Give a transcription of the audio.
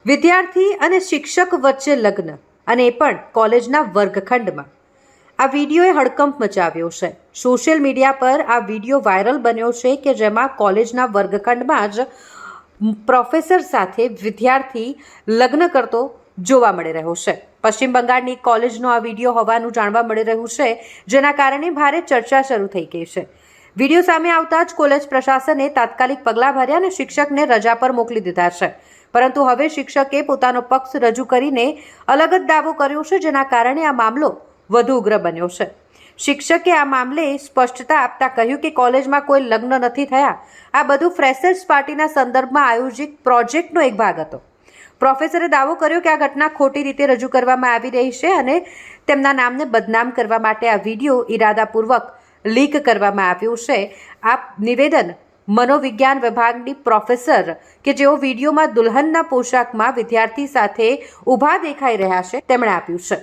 વિદ્યાર્થી અને શિક્ષક વચ્ચે લગ્ન અને એ પણ કોલેજના વર્ગખંડમાં. આ વિડીયોએ હડકંપ મચાવ્યો છે. સોશિયલ મીડિયા પર આ વિડીયો વાયરલ બન્યો છે કે જેમાં કોલેજના વર્ગખંડમાં જ પ્રોફેસર સાથે વિદ્યાર્થી લગ્ન કરતો જોવા મળી રહ્યો છે. પશ્ચિમ બંગાળની કોલેજનો આ વિડીયો હોવાનું જાણવા મળી રહ્યું છે, જેના કારણે ભારે ચર્ચા શરૂ થઈ ગઈ છે. વિડીયો સામે આવતા જ કોલેજ પ્રશાસને તાત્કાલિક પગલાં ભર્યા અને શિક્ષકને રજા પર મોકલી દીધા છે. પરંતુ હવે શિક્ષકે પોતાનો પક્ષ રજૂ કરીને અલગ જ દાવો કર્યો છે, જેના કારણે આ મામલો વધુ ઉગ્ર બન્યો છે. શિક્ષકે આ મામલે સ્પષ્ટતા આપતા કહ્યું કે કોલેજમાં કોઈ લગ્ન નથી થયા. આ બધું ફ્રેશર્સ પાર્ટીના સંદર્ભમાં આયોજિત પ્રોજેક્ટનો એક ભાગ હતો. પ્રોફેસરે દાવો કર્યો કે આ ઘટના ખોટી રીતે રજૂ કરવામાં આવી રહી છે અને તેમના નામને બદનામ કરવા માટે આ વિડીયો ઇરાદાપૂર્વક લીક કરવામાં આવ્યો છે. આ નિવેદન મનોવિજ્ઞાન વિભાગની પ્રોફેસર કે જેઓ વિડીયોમાં દુલ્હનના પોશાકમાં વિદ્યાર્થી સાથે ઊભા દેખાઈ રહ્યા છે તેમણે આપ્યું છે.